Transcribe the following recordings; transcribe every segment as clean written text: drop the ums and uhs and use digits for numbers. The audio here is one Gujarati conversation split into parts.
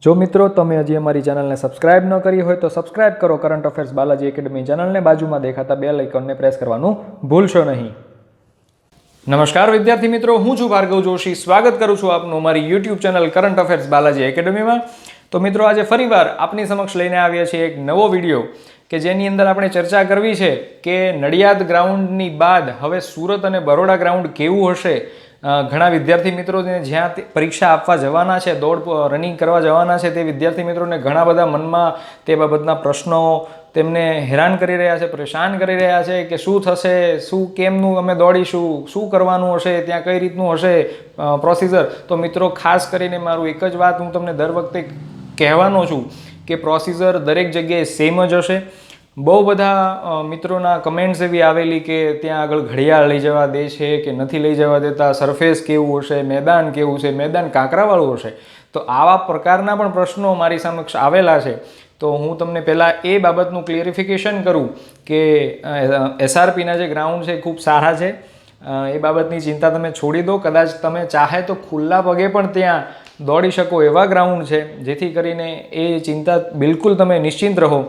જો મિત્રો તમે હજી અમારી ચેનલને સબસ્ક્રાઇબ ન કરી હોય તો સબસ્ક્રાઇબ કરો કરંટ અફેર્સ બાલાજી એકેડમી ચેનલને, બાજુમાં દેખાતા બેલ આઇકોનને પ્રેસ કરવાનું ભૂલશો નહીં. નમસ્કાર વિદ્યાર્થી મિત્રો, હું છું ભાર્ગવ જોશી. સ્વાગત કરું છું આપનું અમારી YouTube channel current affairs Balaji એકેડમીમાં. તો મિત્રો, આજે ફરીવાર આપની સમક્ષ લઈને આવ્યા છીએ એક નવો વિડીયો કે જેની અંદર આપણે ચર્ચા કરવી છે કે નડિયાદ ગ્રાઉન્ડની બાદ હવે સુરત અને બરોડા ગ્રાઉન્ડ કેવું હશે. ઘણા વિદ્યાર્થી મિત્રોને જ્યાં પરીક્ષા આપવા જવાના છે, દોડ રનિંગ કરવા જવાના છે, તે વિદ્યાર્થી મિત્રોને ઘણા બધા મનમાં તે બાબતના પ્રશ્નો તેમને હેરાન કરી રહ્યા છે, પરેશાન કરી રહ્યા છે કે શું થશે, શું કેમનું અમે દોડીશું, શું કરવાનું હશે, ત્યાં કઈ રીતનું હશે પ્રોસિજર. તો મિત્રો, ખાસ કરીને મારું એક જ વાત હું તમને દર વખતે કહેવાનો છું કે પ્રોસિજર દરેક જગ્યાએ સેમ જ હશે. બહુ બધા મિત્રોના કમેન્ટ્સ એવી આવેલી કે ત્યાં આગળ ઘડિયાળ લઈ જવા દે છે કે નથી લઈ જવા દેતા, સરફેસ કેવું હશે, મેદાન કેવું છે, મેદાન કાંકરાવાળું હશે. તો આવા પ્રકારના પણ પ્રશ્નો મારી સમક્ષ આવેલા છે. તો હું તમને પહેલાં એ બાબતનું ક્લિયરિફિકેશન કરું કે એસઆરપીના જે ગ્રાઉન્ડ છે ખૂબ સારા છે. એ બાબતની ચિંતા તમે છોડી દો. કદાચ તમે ચાહે તો ખુલ્લા પગે પણ ત્યાં દોડી શકો એવા ગ્રાઉન્ડ છે, જેથી કરીને એ ચિંતા બિલકુલ તમે નિશ્ચિંત રહો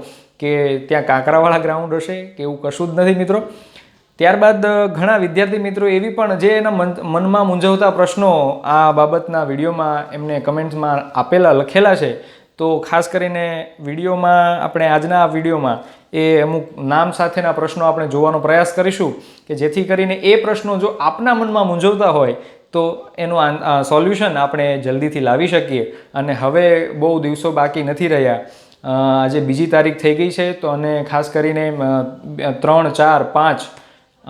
કે ત્યાં કાંકરાવાળા ગ્રાઉન્ડ હશે કે એવું કશું જ નથી મિત્રો. ત્યારબાદ ઘણા વિદ્યાર્થી મિત્રો એવી પણ જે એના મનમાં મૂંઝવતા પ્રશ્નો આ બાબતના વિડીયોમાં એમને કમેન્ટ્સમાં લખેલા છે. તો ખાસ કરીને વિડીયોમાં આપણે આજના આ વિડીયોમાં એ અમુક નામ સાથેના પ્રશ્નો આપણે જોવાનો પ્રયાસ કરીશું કે જેથી કરીને એ પ્રશ્નો જો આપના મનમાં મૂંઝવતા હોય તો એનું સોલ્યુશન આપણે જલ્દીથી લાવી શકીએ. અને હવે બહુ દિવસો બાકી નથી રહ્યા. આજે 2જી તારીખ થઈ ગઈ છે. તો અને ખાસ કરીને 3, 4, 5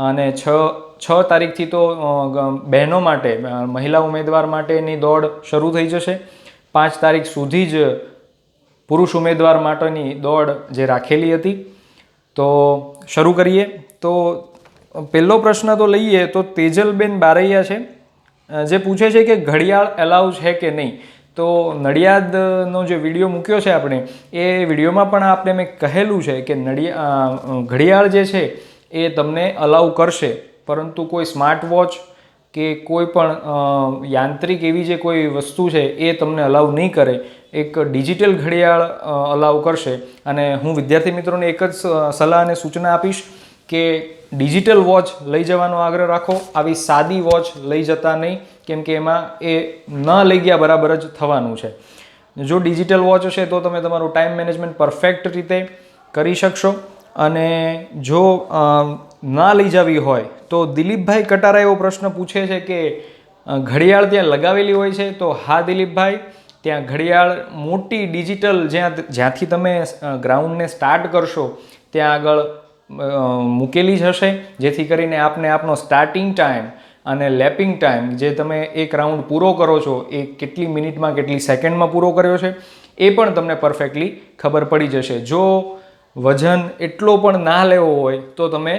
અને 6 તારીખથી તો બહેનો માટે, મહિલા ઉમેદવાર માટેની દોડ શરૂ થઈ જશે. 5 તારીખ સુધી જ પુરુષ ઉમેદવાર માટેની દોડ જે રાખેલી હતી. તો શરૂ કરીએ. તો પહેલો પ્રશ્ન તો લઈએ તો તેજલબેન બારૈયા છે, જે પૂછે છે કે ઘડિયાળ એલાઉ છે કે નહીં. તો નડિયાદનો જે વિડીયો મૂક્યો છે આપણે, એ વિડીયોમાં પણ આપણે મેં કહેલું છે કે ઘડિયાળ જે છે એ તમને અલાઉ કરશે, પરંતુ કોઈ સ્માર્ટ વોચ કે કોઈ પણ યાંત્રિક એવી જે કોઈ વસ્તુ છે એ તમને અલાઉ નહીં કરે. એક ડિજિટલ ઘડિયાળ અલાઉ કરશે. અને હું વિદ્યાર્થી મિત્રોને એક જ સલાહ અને સૂચના આપીશ કે ડિજિટલ વોચ લઈ જવાનો આગ્રહ રાખો. આવી સાદી વોચ લઈ જતા નહીં, કેમ કે એમાં એ ન લઈ ગયા બરાબર જ થવાનું છે. જો ડિજિટલ વોચ હશે તો તમે તમારું ટાઈમ મેનેજમેન્ટ પરફેક્ટ રીતે કરી શકશો. અને જો ના લઈ જવી હોય તો દિલીપભાઈ કટારા એવો પ્રશ્ન પૂછે છે કે ઘડિયાળ ત્યાં લગાવેલી હોય છે. તો હા દિલીપભાઈ, ત્યાં ઘડિયાળ મોટી ડિજિટલ જ્યાંથી તમે ગ્રાઉન્ડને સ્ટાર્ટ કરશો ત્યાં આગળ મૂકેલી જ હશે, જેથી કરીને આપને આપનો સ્ટાર્ટિંગ ટાઈમ અને લેપિંગ ટાઈમ, જે તમે એક રાઉન્ડ પૂરો કરો છો એ કેટલી મિનિટમાં કેટલી સેકન્ડમાં પૂરો કર્યો છે એ પણ તમને પરફેક્ટલી ખબર પડી જશે. જો વજન એટલો પણ ના લેવો હોય તો તમે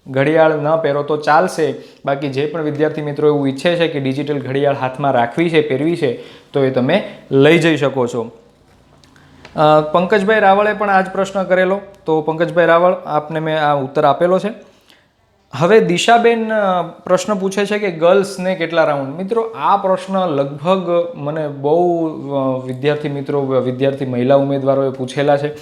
ઘડિયાળ ન પહેરો તો ચાલશે. બાકી જે પણ વિદ્યાર્થી મિત્રો એવું ઈચ્છે છે કે ડિજિટલ ઘડિયાળ હાથમાં રાખવી છે, પહેરવી છે, તો એ તમે લઈ જઈ શકો છો. પંકજભાઈ રાવળે પણ આ જ પ્રશ્ન કરેલો. તો પંકજભાઈ રાવળ, આપને મેં આ ઉત્તર આપેલો છે. હવે દિશાબેન પ્રશ્ન પૂછે છે કે ગર્લ્સને કેટલા રાઉન્ડ. મિત્રો, આ પ્રશ્ન લગભગ મને બહુ વિદ્યાર્થી મહિલા ઉમેદવારોએ પૂછેલા છે.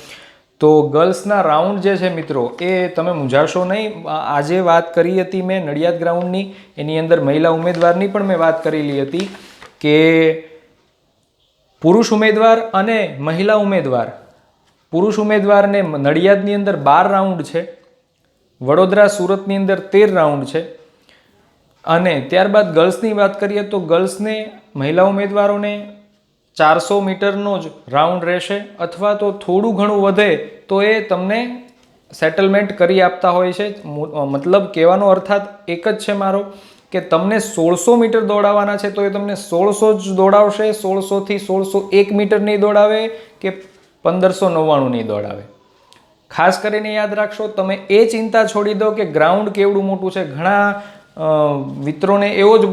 તો ગર્લ્સના રાઉન્ડ જે છે મિત્રો, એ તમે મૂંઝાશો નહીં. આજે વાત કરી હતી મેં નડિયાદ ગ્રાઉન્ડની, એની અંદર મહિલા ઉમેદવારની પણ મેં વાત કરેલી હતી કે પુરુષ ઉમેદવાર અને મહિલા ઉમેદવાર. પુરુષ ઉમેદવારને નડિયાદની અંદર 12 રાઉન્ડ છે, વડોદરા સુરતની અંદર 13 રાઉન્ડ છે. અને ત્યારબાદ ગર્લ્સની વાત કરીએ તો ગર્લ્સને, મહિલા ઉમેદવારોને 400 મીટરનો જ રાઉન્ડ રહેશે, અથવા તો થોડું ઘણું વધે તો એ તમને સેટલમેન્ટ કરી આપતા હોય છે. મતલબ કહેવાનો અર્થાત એક જ છે મારો કે તમને 1600 મીટર દોડાવવાના છે તો એ તમને 1600 જ દોડાવશે. 1600થી 1601 મીટર નહીં દોડાવે કે 1599 નહીં દોડાવે. ખાસ કરીને યાદ રાખશો, તમે એ ચિંતા છોડી દો કે ગ્રાઉન્ડ કેવડું મોટું છે. ઘણા મિત્રોને એવો જ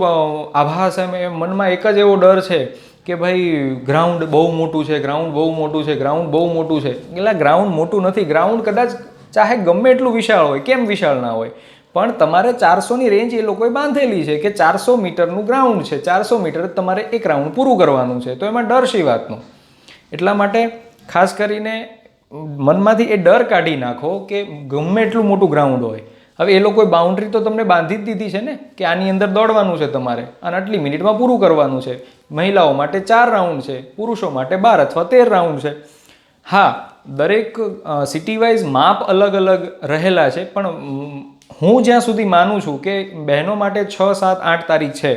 આભાસ, મનમાં એક જ એવો ડર છે કે ભાઈ ગ્રાઉન્ડ બહુ મોટું છે, ગ્રાઉન્ડ બહુ મોટું છે, ગ્રાઉન્ડ બહુ મોટું છે. એટલે ગ્રાઉન્ડ મોટું નથી. ગ્રાઉન્ડ કદાચ ચાહે ગમે એટલું વિશાળ હોય, કેમ વિશાળ ના હોય, પણ તમારે 400ની રેન્જ એ લોકોએ બાંધેલી છે કે 400 મીટરનું ગ્રાઉન્ડ છે, 400 મીટર તમારે એક રાઉન્ડ પૂરું કરવાનું છે. તો એમાં ડર શી વાતનું. એટલા માટે ખાસ કરીને મનમાંથી એ ડર કાઢી નાખો કે ગમે એટલું મોટું ગ્રાઉન્ડ હોય, હવે એ લોકોએ બાઉન્ડ્રી તો તમને બાંધી જ દીધી છે ને કે આની અંદર દોડવાનું છે તમારે અને આટલી મિનિટમાં પૂરું કરવાનું છે. મહિલાઓ માટે 4 રાઉન્ડ છે, પુરુષો માટે 12 અથવા 13 રાઉન્ડ છે. હા, દરેક સિટી વાઇઝ માપ અલગ અલગ રહેલા છે, પણ હું જ્યાં સુધી માનું છું કે બહેનો માટે 6, 7, 8 તારીખ છે,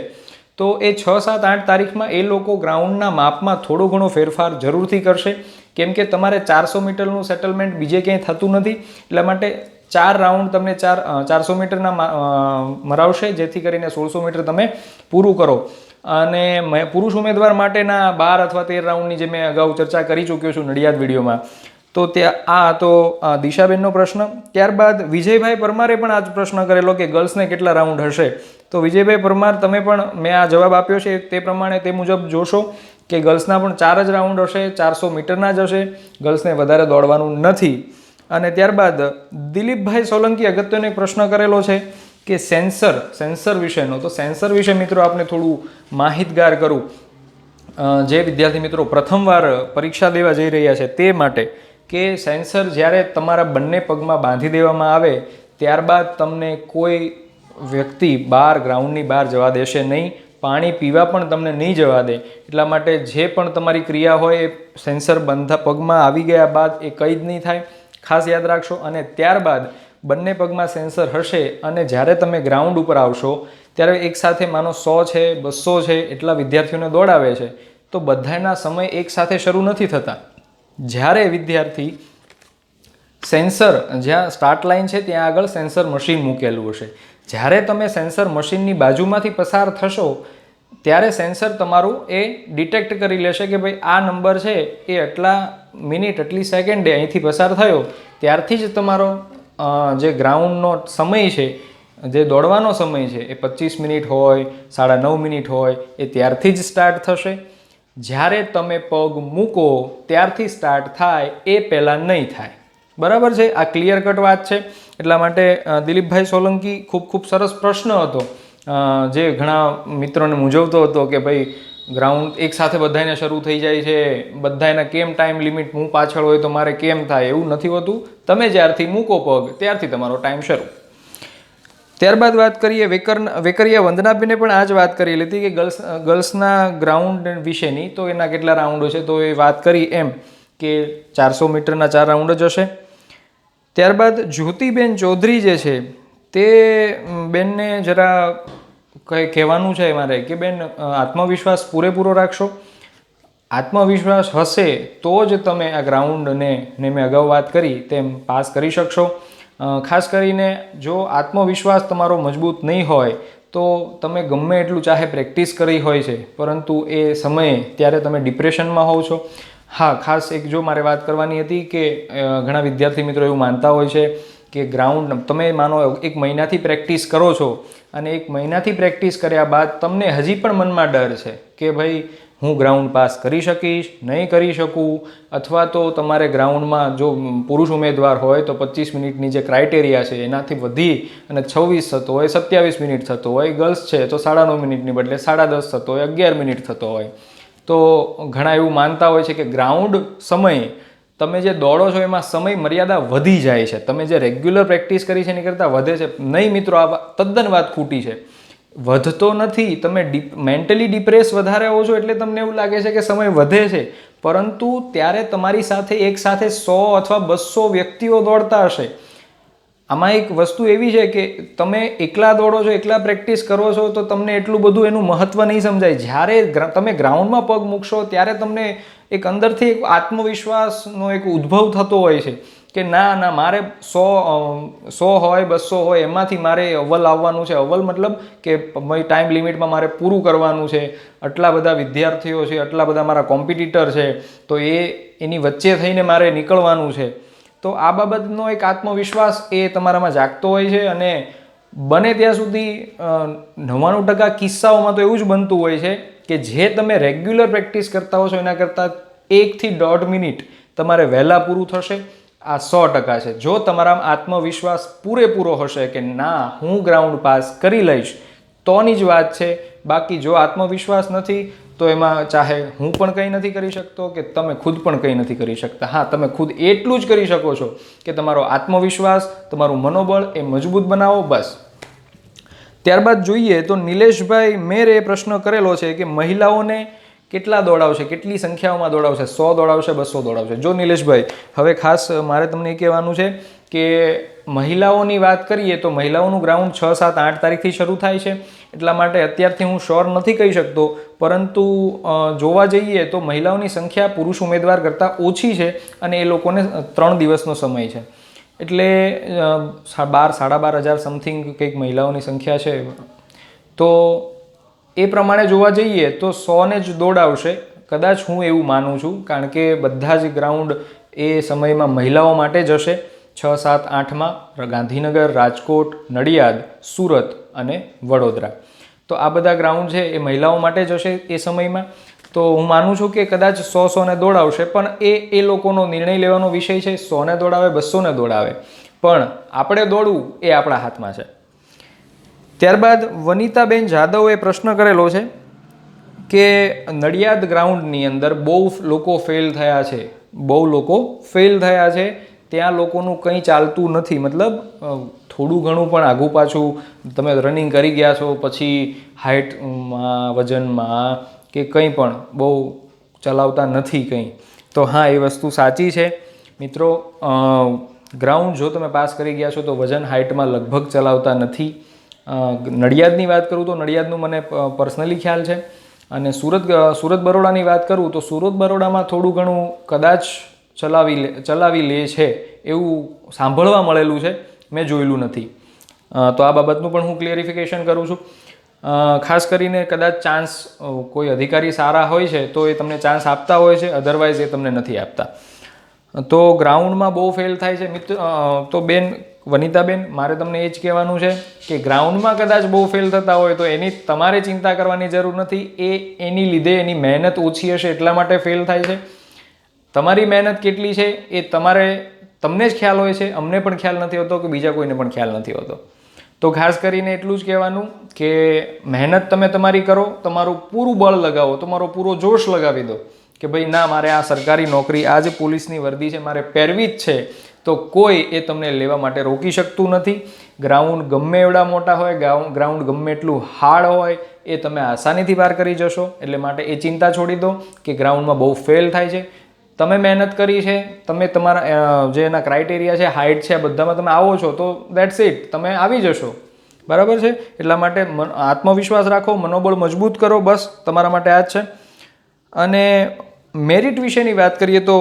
તો એ 6, 7, 8 તારીખમાં એ લોકો ગ્રાઉન્ડના માપમાં થોડો ઘણો ફેરફાર જરૂરથી કરશે, કેમ કે તમારે 400 મીટરનું સેટલમેન્ટ બીજે ક્યાંય થતું નથી. એટલા માટે 4 રાઉન્ડ તમને 400 મીટરના મરાવશે, જેથી કરીને 1600 મીટર તમે પૂરું કરો. અને પુરુષ ઉમેદવાર માટેના 12 અથવા 13 રાઉન્ડની જે મેં અગાઉ ચર્ચા કરી ચૂક્યો છું નડિયાદ વિડીયોમાં, તો ત્યાં આ તો દિશાબેનનો પ્રશ્ન. ત્યારબાદ વિજયભાઈ પરમારે પણ આ જ પ્રશ્ન કરેલો કે ગર્લ્સને કેટલા રાઉન્ડ હશે. તો વિજયભાઈ પરમાર, તમે પણ મેં આ જવાબ આપ્યો છે તે પ્રમાણે તે મુજબ જોશો કે ગર્લ્સના પણ 4 જ રાઉન્ડ હશે, 400 મીટરના જ હશે, ગર્લ્સને વધારે દોડવાનું નથી. અને ત્યારબાદ દિલીપભાઈ સોલંકી અગત્યનો એક પ્રશ્ન કરેલો છે કે સેન્સર વિશેનો. તો સેન્સર વિશે મિત્રો આપને થોડું માહિતગાર કરું. જે વિદ્યાર્થી મિત્રો પ્રથમવાર પરીક્ષા દેવા જઈ રહ્યા છે તે માટે, કે સેન્સર જ્યારે તમારા બંને પગમાં બાંધી દેવામાં આવે ત્યારબાદ તમને કોઈ વ્યક્તિ ગ્રાઉન્ડની બહાર જવા દેશે નહીં, પાણી પીવા પણ તમને નહીં જવા દે. એટલા માટે જે પણ તમારી ક્રિયા હોય એ સેન્સર પગમાં આવી ગયા બાદ એ કંઈ જ નહીં થાય, ખાસ યાદ રાખશો. અને ત્યારબાદ બંને પગમાં સેન્સર હશે અને જ્યારે તમે ગ્રાઉન્ડ ઉપર આવશો ત્યારે એકસાથે માનો 100 છે, 200 છે એટલા વિદ્યાર્થીઓને દોડાવે છે, તો બધાના સમય એકસાથે શરૂ નથી થતા. જ્યારે વિદ્યાર્થી સેન્સર જ્યાં સ્ટાર્ટ લાઇન છે ત્યાં આગળ સેન્સર મશીન મૂકેલું હશે, જ્યારે તમે સેન્સર મશીનની બાજુમાંથી પસાર થશો ત્યારે સેન્સર તમારું એ ડિટેક્ટ કરી લેશે કે ભાઈ આ નંબર છે એ આટલા મિનિટ આટલી સેકન્ડે અહીંથી પસાર થયો, ત્યારથી જ તમારો જે ગ્રાઉન્ડનો સમય છે, જે દોડવાનો સમય છે એ 25 મિનિટ હોય, 9.5 મિનિટ હોય, એ ત્યારથી જ સ્ટાર્ટ થશે. જ્યારે તમે પગ મૂકો ત્યારથી સ્ટાર્ટ થાય, એ પહેલાં નહીં થાય. બરાબર છે? આ ક્લિયર કટ વાત છે. એટલા માટે દિલીપભાઈ સોલંકી ખૂબ સરસ પ્રશ્ન હતો, જે ઘણા મિત્રોને મૂંઝવતો હતો કે ભાઈ ગ્રાઉન્ડ એક સાથે બધાને શરૂ થઈ જાય છે, બધાને કેમ ટાઈમ લિમિટ હું પાછળ હોય તો મારે કેમ થાય? એવું નથી હોતું. તમે જ્યારથી મૂકો પગ ત્યારથી તમારો ટાઈમ શરૂ. ત્યારબાદ વાત કરીએ વેકરિયા વંદનાબેને પણ આ જ વાત કરી લીધી કે ગર્લ્સના ગ્રાઉન્ડ વિશેની, તો એના કેટલા રાઉન્ડો છે, તો એ વાત કરી એમ કે 400 મીટરના 4 રાઉન્ડ જ હશે. ત્યારબાદ જ્યોતિબેન ચૌધરી જે છે તે બેનને જરા કહેવાનું છે મારે કે બેન આત્મવિશ્વાસ પૂરેપૂરો રાખશો. આત્મવિશ્વાસ હશે તો જ તમે આ ગ્રાઉન્ડને મેં અગાઉ વાત કરી તેમ પાસ કરી શકશો. ખાસ કરીને જો આત્મવિશ્વાસ તમારો મજબૂત નહીં હોય તો તમે ગમે એટલું ચાહે પ્રેક્ટિસ કરી હોય છે, પરંતુ એ સમયે ત્યારે તમે ડિપ્રેશનમાં હોવ છો. હા, ખાસ એક જો મારે વાત કરવાની હતી કે ઘણા વિદ્યાર્થી મિત્રો એવું માનતા હોય છે કે ગ્રાઉન્ડ તમે માનો 1 મહિનાથી પ્રેક્ટિસ કરો છો અને 1 મહિનાથી પ્રેક્ટિસ કર્યા બાદ તમને હજી પણ મનમાં ડર છે કે ભાઈ હું ગ્રાઉન્ડ પાસ કરી શકીશ, નહીં કરી શકું, અથવા તો તમારે ગ્રાઉન્ડમાં જો પુરુષ ઉમેદવાર હોય તો 25 મિનિટની જે ક્રાઇટેરિયા છે એનાથી વધી અને 26 થતો હોય, 27 મિનિટ થતો હોય, ગર્લ્સ છે તો 9.5 મિનિટની બદલે 10.5 થતો હોય, 11 મિનિટ થતો હોય. તો ઘણા એવું માનતા હોય છે કે ગ્રાઉન્ડ સમયે તમે જે દોડો છો એમાં સમય મર્યાદા વધી જાય છે, તમે જે રેગ્યુલર પ્રેક્ટિસ કરી છે એની કરતાં વધે છે. નહીં મિત્રો, આ તદ્દન વાત ખોટી છે. વધતો નથી. તમે મેન્ટલી ડિપ્રેસ વધારે હો છો એટલે તમને એવું લાગે છે કે સમય વધે છે, પરંતુ ત્યારે તમારી સાથે એક સાથે 100 અથવા 200 વ્યક્તિઓ દોડતા હશે. આમાં એક વસ્તુ એવી છે કે તમે એકલા દોડો છો, એકલા પ્રેક્ટિસ કરો છો તો તમને એટલું બધું એનું મહત્ત્વ નહીં સમજાય. જ્યારે તમે ગ્રાઉન્ડમાં પગ મૂકશો ત્યારે તમને એક અંદરથી એક આત્મવિશ્વાસનો એક ઉદ્ભવ થતો હોય છે કે ના મારે 100 હોય 200 હોય એમાંથી મારે અવ્વલ આવવાનું છે. અવ્વલ મતલબ કે ટાઈમ લિમિટમાં મારે પૂરું કરવાનું છે, આટલા બધા વિદ્યાર્થીઓ છે, આટલા બધા મારા કોમ્પિટિટર છે, તો એની વચ્ચે થઈને મારે નીકળવાનું છે. તો આ બાબતનો એક આત્મવિશ્વાસ એ તમારામાં જાગતો હોય છે. અને બને ત્યાં સુધી 99% કિસ્સાઓમાં તો એવું જ બનતું હોય છે કે જે તમે રેગ્યુલર પ્રેક્ટિસ કરતા હો છો એના કરતાં 1 થી 1.5 મિનિટ તમારે વહેલા પૂરું થશે. આ 100% છે. જો તમારામાં આત્મવિશ્વાસ પૂરેપૂરો હશે કે ના હું ગ્રાઉન્ડ પાસ કરી લઈશ તોની જ વાત છે. બાકી જો આત્મવિશ્વાસ નથી તો એમાં ચાહે હું પણ કંઈ નથી કરી શકતો કે તમે ખુદ પણ કંઈ નથી કરી શકતા. હા, તમે ખુદ એટલું જ કરી શકો છો કે તમારો આત્મવિશ્વાસ, તમારું મનોબળ એ મજબૂત બનાવો, બસ. ત્યારબાદ જોઈએ તો નિલેશભાઈ મેરે પ્રશ્ન કરેલો છે કે મહિલાઓને કેટલા દોડાવશે, કેટલી સંખ્યાઓમાં દોડાવશે, 100 દોડાવશે, 200 દોડાવશે. જો નિલેશભાઈ, હવે ખાસ મારે તમને એ કહેવાનું છે કે મહિલાઓની વાત કરીએ તો મહિલાઓનું ગ્રાઉન્ડ 6, 7, 8 તારીખથી શરૂ થાય છે. એટલા માટે અત્યારથી હું શ્યોર નથી કહી શકતો, પરંતુ જોવા જઈએ તો મહિલાઓની સંખ્યા પુરુષ ઉમેદવાર કરતાં ઓછી છે અને એ લોકોને 3 દિવસનો સમય છે. એટલે 12,000-12,500 સમથિંગ કંઈક મહિલાઓની સંખ્યા છે. તો એ પ્રમાણે જોવા જઈએ તો 100ને જ દોડાવશે, કદાચ હું એવું માનું છું, કારણ કે બધા જ ગ્રાઉન્ડ એ સમયમાં મહિલાઓ માટે જ હશે. 6, 7, 8માં ગાંધીનગર, રાજકોટ, નડિયાદ, સુરત અને વડોદરા. તો આ બધા ગ્રાઉન્ડ છે એ મહિલાઓ માટે જ હશે એ સમયમાં. તો હું માનું છું કે કદાચ 100-100ને દોડાવશે, પણ એ લોકોનો નિર્ણય લેવાનો વિષય છે. 100ને દોડાવે, 200ને દોડાવે, પણ આપણે દોડવું એ આપણા હાથમાં છે. ત્યારબાદ વનિતાબેન જાદવે પ્રશ્ન કરેલો છે કે નડિયાદ ગ્રાઉન્ડની અંદર બહુ લોકો ફેલ થયા છે, બહુ લોકો ફેલ થયા છે, ત્યાં લોકોનું કંઈ ચાલતું નથી. મતલબ થોડું ઘણું પણ આઘું પાછું તમે રનિંગ કરી ગયા છો, પછી હાઇટમાં, વજનમાં કે કંઈ પણ બહુ ચલાવતા નથી કંઈ. તો હા, એ વસ્તુ સાચી છે મિત્રો. ગ્રાઉન્ડ જો તમે પાસ કરી ગયા છો તો વજન, હાઇટમાં લગભગ ચલાવતા નથી. નડિયાદની વાત કરું તો નડિયાદનું મને પર્સનલી ખ્યાલ છે. અને સુરત બરોડાની વાત કરું તો સુરત બરોડામાં થોડું ઘણું કદાચ ચલાવી લે છે એવું સાંભળવા મળેલું છે, મેં જોયેલું નથી. તો આ બાબતનું પણ હું ક્લિયરિફિકેશન કરું છું. ખાસ કરીને કદાચ ચાન્સ કોઈ અધિકારી સારા હોય છે તો એ તમને ચાન્સ આપતા હોય છે, અધરવાઇઝ એ તમને નથી આપતા. તો ગ્રાઉન્ડમાં બહુ ફેલ થાય છે મિત્ર. તો બેન વનિતાબેન, મારે તમને એ જ કહેવાનું છે કે ગ્રાઉન્ડમાં કદાચ બહુ ફેલ થતા હોય તો એની તમારે ચિંતા કરવાની જરૂર નથી. એની લીધે એની મહેનત ઓછી હશે એટલા માટે ફેલ થાય છે. તમારી મહેનત કેટલી છે એ તમને જ ખ્યાલ હોય છે, અમને પણ ખ્યાલ નથી હોતો કે બીજા કોઈને પણ ખ્યાલ નથી હોતો. તો ખાસ કરીને એટલું જ કહેવાનું કે મહેનત તમે તમારી કરો, તમારું પૂરું બળ લગાવો, તમારો પૂરો જોશ લગાવી દો કે ભાઈ ના, મારે આ સરકારી નોકરી, આ જે પોલીસની વર્દી છે મારે પહેરવી જ છે. તો કોઈ એ તમને લેવા માટે રોકી શકતું નથી. ગ્રાઉન્ડ ગમે એવડા મોટા હોય, ગ્રાઉન્ડ ગમે એટલું હાર્ડ હોય, એ તમે આસાનીથી પાર કરી જશો. એટલે માટે એ ચિંતા છોડી દો કે ગ્રાઉન્ડમાં બહુ ફેલ થાય છે. તમે મહેનત કરી છે, તમે તમારા જે એના ક્રાઇટેરિયા છે, હાઇટ છે, બધામાં તમે આવો છો તો દેટ્સ ઇટ, તમે આવી જશો. બરાબર છે? એટલા માટે આત્મવિશ્વાસ રાખો, મનોબળ મજબૂત કરો, બસ તમારા માટે આ જ છે. અને મેરિટ વિશેની વાત કરીએ તો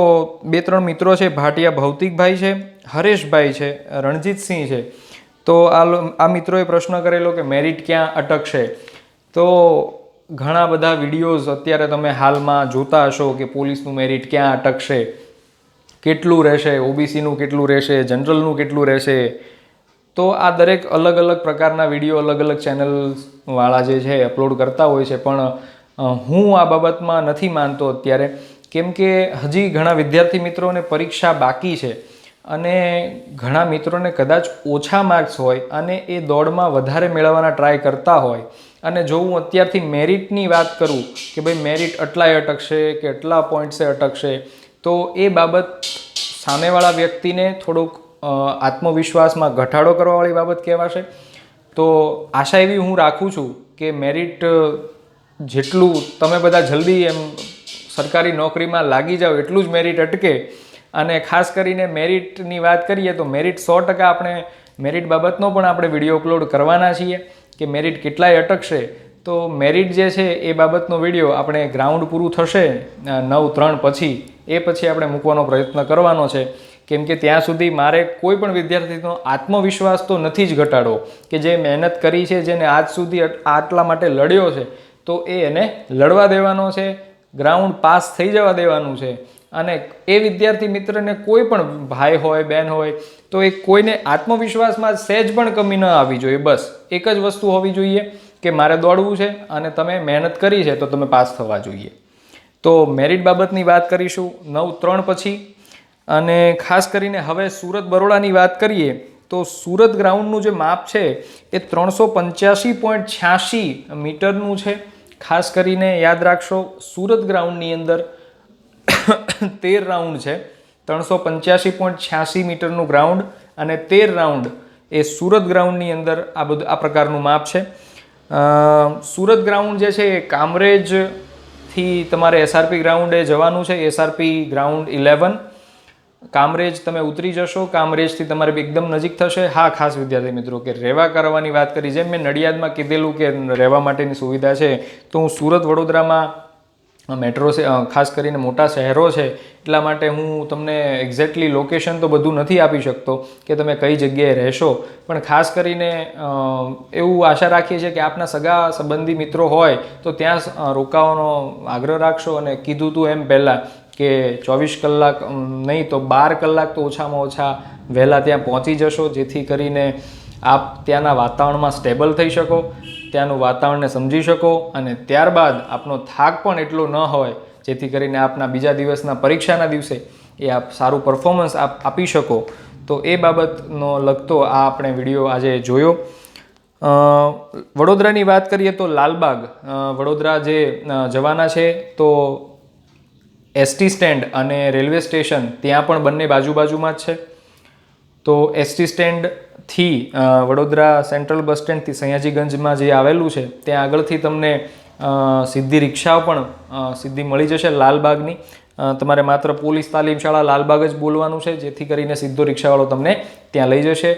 2-3 મિત્રો છે. ભાટિયા ભૌતિકભાઈ છે, હરેશભાઈ છે, રણજીતસિંહ છે. તો આ મિત્રોએ પ્રશ્ન કરેલો કે મેરિટ ક્યાં અટકશે. તો ઘણા બધા વિડીયોઝ અત્યારે તમે હાલમાં જોતા હશો કે પોલીસનું મેરિટ ક્યાં અટકશે, કેટલું રહેશે, ઓબીસીનું કેટલું રહેશે, જનરલનું કેટલું રહેશે. તો આ દરેક અલગ અલગ પ્રકારના વિડીયો અલગ અલગ ચેનલવાળા જે છે અપલોડ કરતા હોય છે. પણ હું આ બાબતમાં નથી માનતો અત્યારે, કેમ કે હજી ઘણા વિદ્યાર્થી મિત્રોને પરીક્ષા બાકી છે અને ઘણા મિત્રોને કદાચ ઓછા માર્ક્સ હોય અને એ દોડમાં વધારે મેળવવાના ટ્રાય કરતા હોય. અને જો હું અત્યારથી મેરિટની વાત કરું કે ભાઈ મેરિટ આટલાય અટકશે કે આટલા પોઈન્ટ્સે અટકશે, તો એ બાબત સામેવાળા વ્યક્તિને થોડુંક આત્મવિશ્વાસમાં ઘટાડો કરવાવાળી બાબત કહેવાશે. તો આશા એવી હું રાખું છું કે મેરિટ જેટલું તમે બધા જલ્દી એમ સરકારી નોકરીમાં લાગી જાઓ એટલું જ મેરિટ અટકે. અને ખાસ કરીને મેરિટની વાત કરીએ તો મેરિટ 100% આપણે મેરિટ બાબતનો પણ આપણે વિડીયો અપલોડ કરવાના છીએ કે મેરિટ કેટલાય અટકશે. તો મેરિટ જે છે એ બાબતનો વિડીયો આપણે ગ્રાઉન્ડ પૂરું થશે 9/3 પછી, એ પછી આપણે મૂકવાનો પ્રયત્ન કરવાનો છે. કેમ કે ત્યાં સુધી મારે કોઈ પણ વિદ્યાર્થીનો આત્મવિશ્વાસ તો નથી જ ઘટાડવો કે જે મહેનત કરી છે, જેને આજ સુધી આટલા માટે લડ્યો છે, તો એને લડવા દેવાનો છે, ગ્રાઉન્ડ પાસ થઈ જવા દેવાનું છે. અને એ વિદ્યાર્થી મિત્રને કોઈ પણ ભાઈ હોય, બહેન હોય, તો એ કોઈને આત્મવિશ્વાસમાં સહેજ પણ કમી ન આવી જોઈએ. બસ એક જ વસ્તુ હોવી જોઈએ કે મારે દોડવું છે અને તમે મહેનત કરી છે તો તમે પાસ થવા જોઈએ. તો મેરિટ બાબતની વાત કરીશું 9/3 પછી. અને ખાસ કરીને હવે સુરત બરોડાની વાત કરીએ તો સુરત ગ્રાઉન્ડનું જે માપ છે એ 385.86 મીટરનું છે. ખાસ કરીને યાદ રાખશો, સુરત ગ્રાઉન્ડની અંદર 13 રાઉન્ડ છે, 385.86 મીટરનું ગ્રાઉન્ડ, અને 13 રાઉન્ડ એ સુરત ગ્રાઉન્ડની અંદર આ પ્રકારનું માપ છે. સુરત ગ્રાઉન્ડ જે છે એ કામરેજથી તમારે એસઆરપી ગ્રાઉન્ડે જવાનું છે, એસઆરપી ગ્રાઉન્ડ 11. કામરેજ તમે ઉતરી જશો, કામરેજથી તમારે એકદમ નજીક થશે. હા, ખાસ વિદ્યાર્થી મિત્રો કે રહેવા કરવાની વાત કરી, જેમ મેં નડિયાદમાં કીધેલું કે રહેવા માટેની સુવિધા છે, તો હું સુરત વડોદરામાં મેટ્રો ખાસ કરીને મોટા શહેરો છે એટલા માટે હું તમને એક્ઝેક્ટલી લોકેશન તો બધું નથી આપી શકતો કે તમે કઈ જગ્યાએ રહેશો, પણ ખાસ કરીને એવું આશા રાખીએ છીએ કે આપના સગા સંબંધી મિત્રો હોય તો ત્યાં રોકાવાનો આગ્રહ રાખશો. અને કીધું તું એમ પહેલાં કે 24 કલાક નહીં તો 12 કલાક તો ઓછામાં ઓછા વહેલા ત્યાં પહોંચી જશો, જેથી કરીને આપ ત્યાંના વાતાવરણમાં સ્ટેબલ થઈ શકો, ત્યાંનું વાતાવરણને સમજી શકો, અને ત્યારબાદ આપનો થાક પણ એટલો ન હોય જેથી કરીને આપના બીજા દિવસના પરીક્ષાના દિવસે એ આપ સારું પરફોર્મન્સ આપી શકો. તો એ બાબતનો લગતો આ આપણે વિડીયો આજે જોયો. વડોદરાની વાત કરીએ તો લાલબાગ વડોદરા જે જવાના છે, તો એસટી સ્ટેન્ડ અને રેલવે સ્ટેશન ત્યાં પણ બંને બાજુમાં જ છે. તો એસટી સ્ટેન્ડથી વડોદરા સેન્ટ્રલ બસ સ્ટેન્ડથી સયાજીગંજમાં જે આવેલું છે ત્યાં આગળથી તમને સીધી રિક્ષાઓ પણ સીધી મળી જશે લાલબાગની. તમારે માત્ર પોલીસ તાલીમ શાળા લાલબાગ જ બોલવાનું છે, જેથી કરીને સીધો રિક્ષાવાળો તમને ત્યાં લઈ જશે.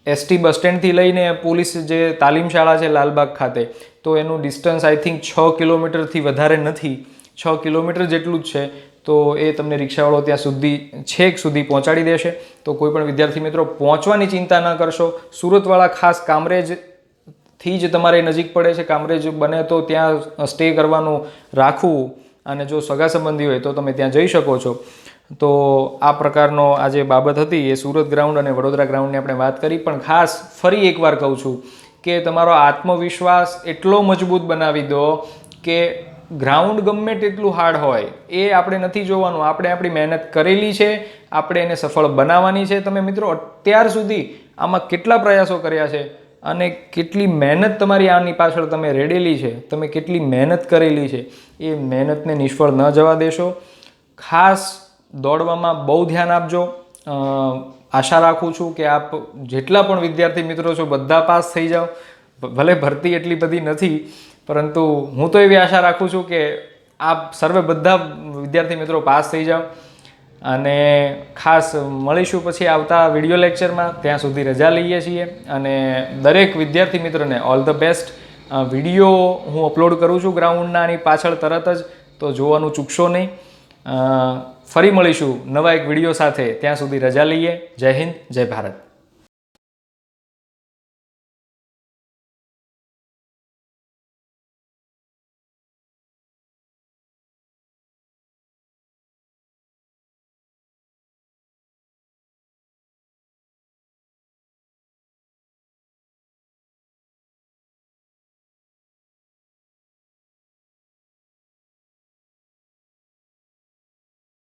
એસટી બસ સ્ટેન્ડથી લઈને પોલીસ જે તાલીમ શાળા છે લાલબાગ ખાતે, તો એનું ડિસ્ટન્સ આઈ થિંક 6 કિલોમીટરથી વધારે નથી, 6 કિલોમીટર જેટલું જ છે. તો એ તમને રિક્ષાવાળો ત્યાં છેક સુધી પહોંચાડી દેશે. તો કોઈ પણ વિદ્યાર્થી મિત્રો પહોંચવાની ચિંતા ન કરશો. સુરતવાળા ખાસ કામરેજથી જ તમારે નજીક પડે છે, કામરેજ બને તો ત્યાં સ્ટે કરવાનું રાખવું, અને જો સગા સંબંધી હોય તો તમે ત્યાં જઈ શકો છો. તો આ પ્રકારનો આ જે બાબત હતી એ સુરત ગ્રાઉન્ડ અને વડોદરા ગ્રાઉન્ડની આપણે વાત કરી. પણ ખાસ ફરી એકવાર કહું છું કે તમારો આત્મવિશ્વાસ એટલો મજબૂત બનાવી દો કે ગ્રાઉન્ડ ગમે તેટલું હાર્ડ હોય એ આપણે નથી જોવાનું, આપણે આપણી મહેનત કરેલી છે, આપણે એને સફળ બનાવવાની છે. તમે મિત્રો અત્યાર સુધી આમાં કેટલા પ્રયાસો કર્યા છે અને કેટલી મહેનત તમારી આની પાછળ તમે રેડેલી છે, તમે કેટલી મહેનત કરેલી છે, એ મહેનતને નિષ્ફળ ન જવા દેશો. ખાસ દોડવામાં બહુ ધ્યાન આપજો. આશા રાખું છું કે આપ જેટલા પણ વિદ્યાર્થી મિત્રો છો બધા પાસ થઈ જાઓ. ભલે ભરતી એટલી બધી નથી, પરંતુ હું તો એવી આશા રાખું છું કે આપ સર્વે બધા વિદ્યાર્થી મિત્રો પાસ થઈ જાઓ. અને ખાસ મળીશું પછી આવતા વિડીયો લેક્ચરમાં. ત્યાં સુધી રજા લઈએ છીએ, અને દરેક વિદ્યાર્થી મિત્રોને ઓલ ધ બેસ્ટ. વિડીયો હું અપલોડ કરું છું ગ્રાઉન્ડના આની પાછળ તરત જ, તો જોવાનું ચૂકશો નહીં. ફરી મળીશું નવા એક વિડીયો સાથે. ત્યાં સુધી રજા લઈએ. જય હિન્દ, જય ભારત.